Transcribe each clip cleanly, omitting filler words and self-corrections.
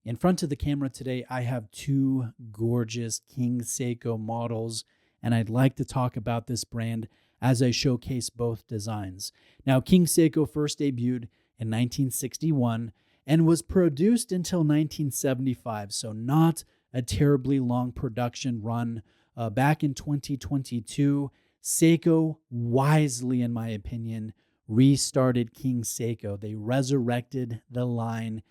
In front of the camera today, I have two gorgeous King Seiko models, and I'd like to talk about this brand as I showcase both designs. Now, King Seiko first debuted in 1961 and was produced until 1975, so not a terribly long production run. Back in 2022, Seiko wisely, in my opinion, restarted King Seiko. They resurrected the line,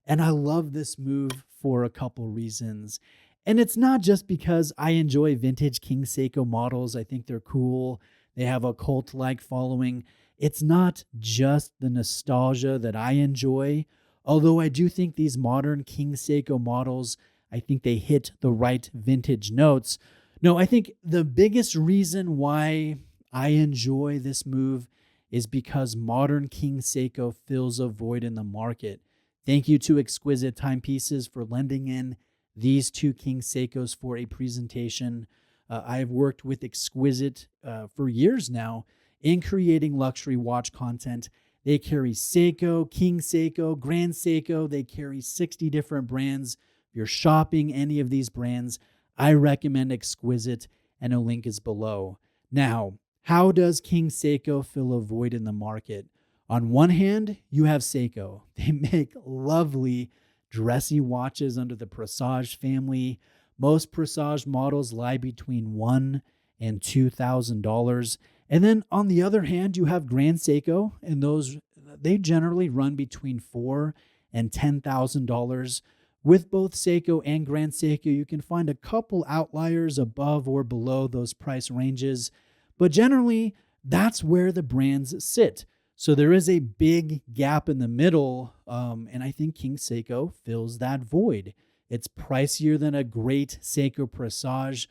and I love this move for a couple reasons. And it's not just because I enjoy vintage King Seiko models. I think they're cool. They have a cult-like following. It's not just the nostalgia that I enjoy, although I do think these modern King Seiko models, I think they hit the right vintage notes. No, I think the biggest reason why I enjoy this move is because modern King Seiko fills a void in the market. Thank you to Exquisite Timepieces for lending in these two King Seikos for a presentation. I've worked with Exquisite for years now in creating luxury watch content. They carry Seiko, King Seiko, Grand Seiko. They carry 60 different brands. If you're shopping any of these brands, I recommend Exquisite, and a link is below. Now, how does King Seiko fill a void in the market? On one hand, you have Seiko. They make lovely dressy watches under the Presage family. Most Presage models lie between $1,000 and $2,000. And then on the other hand, you have Grand Seiko, and those they generally run between $4,000 and $10,000. With both Seiko and Grand Seiko, you can find a couple outliers above or below those price ranges, but generally, that's where the brands sit. So there is a big gap in the middle, and I think King Seiko fills that void. It's pricier than a great Seiko Presage,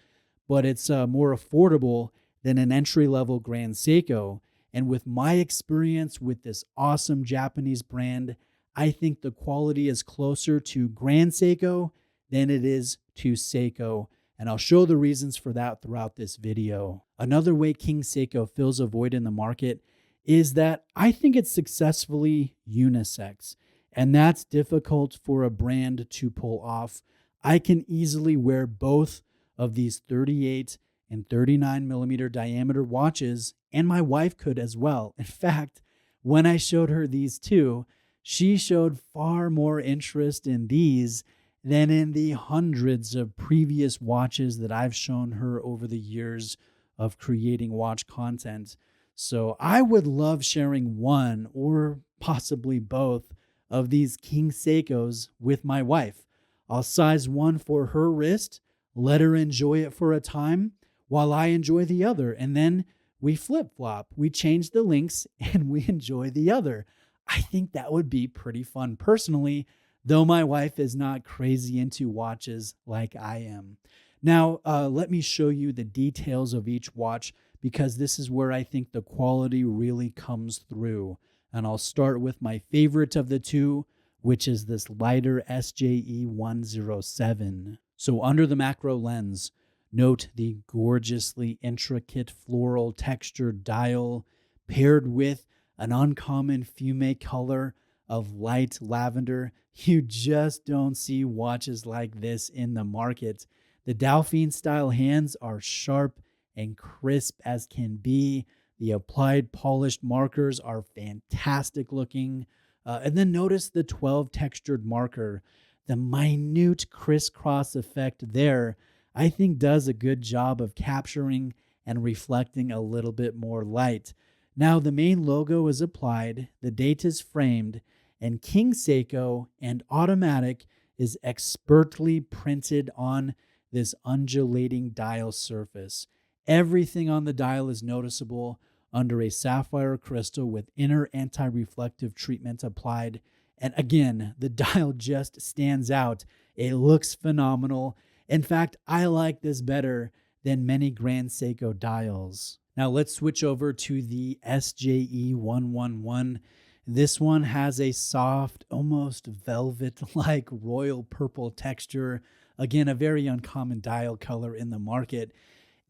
but it's more affordable than an entry-level Grand Seiko. And with my experience with this awesome Japanese brand, I think the quality is closer to Grand Seiko than it is to Seiko, and I'll show the reasons for that throughout this video. Another way King Seiko fills a void in the market is that I think it's successfully unisex, and that's difficult for a brand to pull off. I can easily wear both of these 38 and 39 millimeter diameter watches, and my wife could as well. In fact, when I showed her these two, she showed far more interest in these than in the hundreds of previous watches that I've shown her over the years of creating watch content. So I would love sharing one or possibly both of these King Seikos with my wife. I'll size one for her wrist, let her enjoy it for a time while I enjoy the other, and then we flip-flop. We change the links and we enjoy the other. I think that would be pretty fun personally, though my wife is not crazy into watches like I am. Now, let me show you the details of each watch because this is where I think the quality really comes through. And I'll start with my favorite of the two, which is this lighter SJE 107. So under the macro lens, note the gorgeously intricate floral textured dial paired with an uncommon fume color of light lavender. You just don't see watches like this in the market. The Dauphine style hands are sharp and crisp as can be. The applied polished markers are fantastic looking. And then notice the 12 textured marker. The minute crisscross effect there, I think does a good job of capturing and reflecting a little bit more light. Now the main logo is applied, the date is framed, and King Seiko and automatic is expertly printed on this undulating dial surface. Everything on the dial is noticeable under a sapphire crystal with inner anti-reflective treatment applied. And again, the dial just stands out. It looks phenomenal. In fact, I like this better than many Grand Seiko dials. Now let's switch over to the SJE 111. This one has a soft, almost velvet-like royal purple texture. Again, a very uncommon dial color in the market.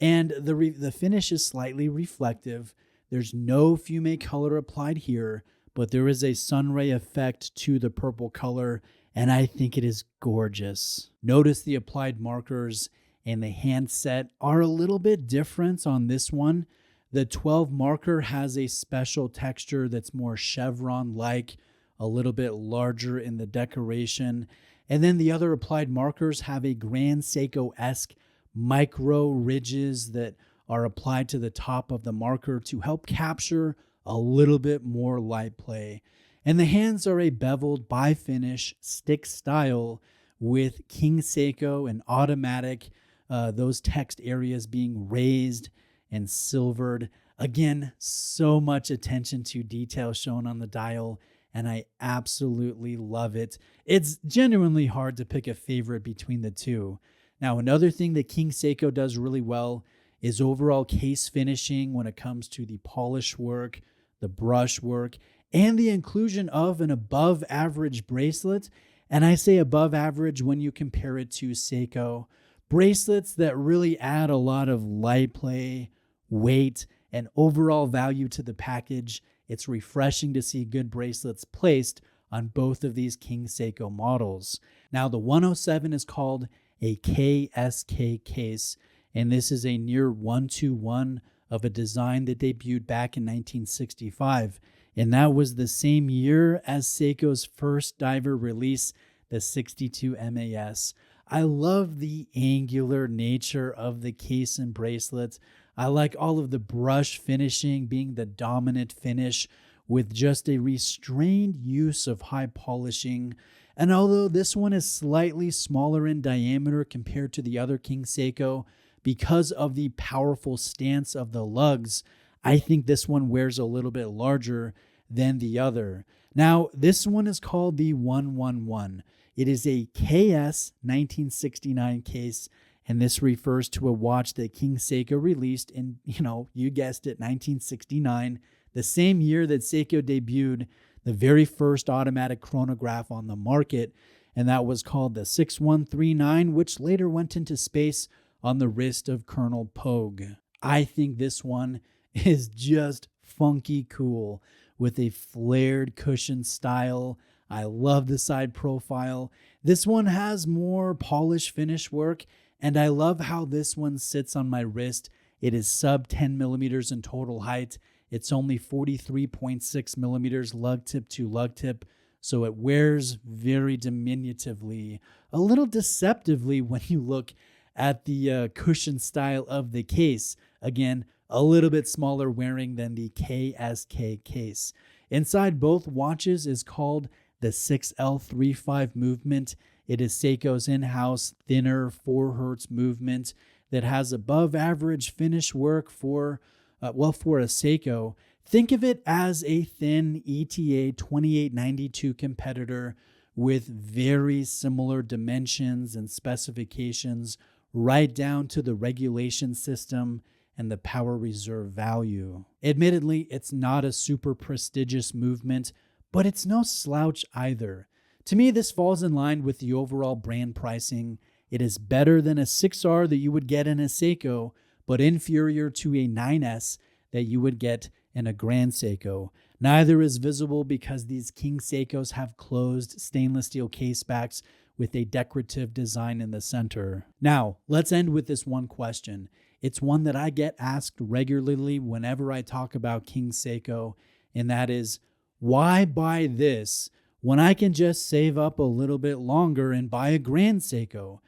And the finish is slightly reflective. There's no fume color applied here, but there is a sunray effect to the purple color. and I think it is gorgeous. Notice the applied markers and the handset are a little bit different on this one. The 12 marker has a special texture that's more chevron-like, a little bit larger in the decoration. And then the other applied markers have a Grand Seiko-esque micro ridges that are applied to the top of the marker to help capture a little bit more light play. And the hands are a beveled bi-finish stick style with King Seiko and automatic, those text areas being raised and silvered. Again, so much attention to detail shown on the dial, and I absolutely love it. It's genuinely hard to pick a favorite between the two. Now, another thing that King Seiko does really well is overall case finishing when it comes to the polish work, the brush work, and the inclusion of an above average bracelet. And I say above average when you compare it to Seiko. Bracelets that really add a lot of light play, weight, and overall value to the package. It's refreshing to see good bracelets placed on both of these King Seiko models. Now, the 107 is called a KSK case, and this is a near 1-to-1 of a design that debuted back in 1965. And that was the same year as Seiko's first diver release, the 62 MAS. I love the angular nature of the case and bracelets. I like all of the brush finishing being the dominant finish with just a restrained use of high polishing. And although this one is slightly smaller in diameter compared to the other King Seiko, because of the powerful stance of the lugs, I think this one wears a little bit larger than the other. Now, this one is called the 111. It is a KS 1969 case, and this refers to a watch that King Seiko released in, you guessed it, 1969, the same year that Seiko debuted the very first automatic chronograph on the market, and that was called the 6139, which later went into space on the wrist of Colonel Pogue. I think this one is just funky cool with a flared cushion style. I love the side profile. This one has more polish finish work, and I love how this one sits on my wrist. It is sub 10 millimeters in total height. It's only 43.6 millimeters lug tip to lug tip, so it wears very diminutively, a little deceptively when you look at the cushion style of the case. Again, a little bit smaller wearing than the KSK case. Inside both watches is called the 6L35 movement. It is Seiko's in-house thinner 4 Hz movement that has above average finish work for a Seiko. Think of it as a thin ETA 2892 competitor with very similar dimensions and specifications, right down to the regulation system and the power reserve value. Admittedly, it's not a super prestigious movement, but it's no slouch either. To me, this falls in line with the overall brand pricing. It is better than a 6R that you would get in a Seiko, but inferior to a 9S that you would get in a Grand Seiko. Neither is visible because these King Seikos have closed stainless steel case backs with a decorative design in the center. Now, let's end with this one question. It's one that I get asked regularly whenever I talk about King Seiko, and that is, why buy this when I can just save up a little bit longer and buy a Grand Seiko?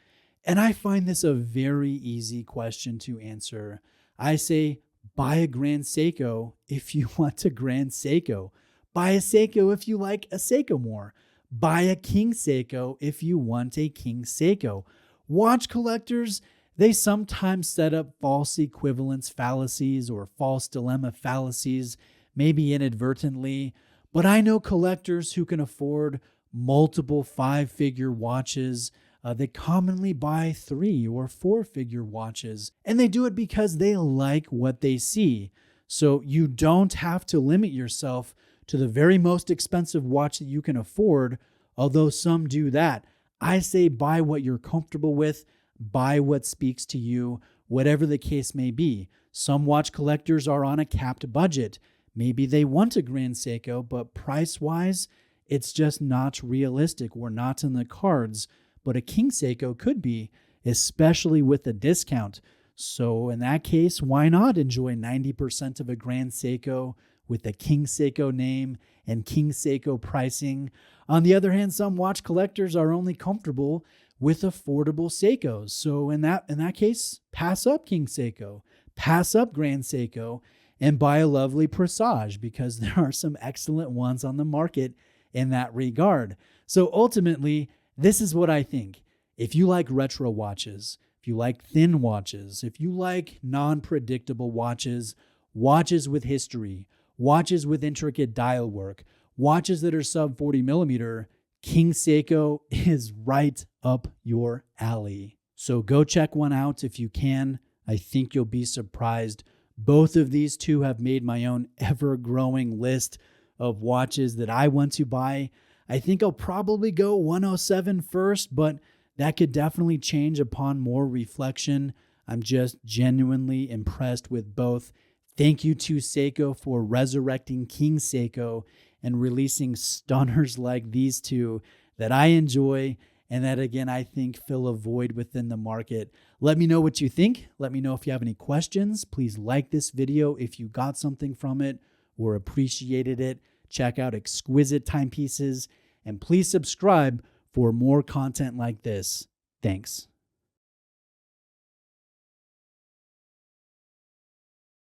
And I find this a very easy question to answer. I say, buy a Grand Seiko if you want a Grand Seiko. Buy a Seiko if you like a Seiko more. Buy a King Seiko if you want a King Seiko. Watch collectors, they sometimes set up false equivalence fallacies or false dilemma fallacies, maybe inadvertently, but I know collectors who can afford multiple 5-figure watches. They commonly buy 3 or 4-figure watches, and they do it because they like what they see. So you don't have to limit yourself to the very most expensive watch that you can afford, although some do that. I say buy what you're comfortable with, buy what speaks to you, whatever the case may be. Some watch collectors are on a capped budget. Maybe they want a Grand Seiko, but price-wise, It's just not realistic or not in the cards, but a King Seiko could be, especially with a discount. So in that case, why not enjoy 90% of a Grand Seiko with the King Seiko name and King Seiko pricing? On the other hand, some watch collectors are only comfortable with affordable Seikos. So in that case, pass up King Seiko, pass up Grand Seiko, and buy a lovely Presage, because there are some excellent ones on the market in that regard. So ultimately, this is what I think. If you like retro watches, if you like thin watches, if you like non-predictable watches, watches with history, watches with intricate dial work, watches that are sub 40 millimeter, King Seiko is right up your alley. So go check one out if you can. I think you'll be surprised. Both of these two have made my own ever-growing list of watches that I want to buy. I think I'll probably go 107 first, but that could definitely change upon more reflection. I'm just genuinely impressed with both. Thank you to Seiko for resurrecting King Seiko and releasing stunners like these two that I enjoy and that, again, I think fill a void within the market. Let me know what you think. Let me know if you have any questions. Please like this video if you got something from it or appreciated it. Check out Exquisite Timepieces, and please subscribe for more content like this. Thanks.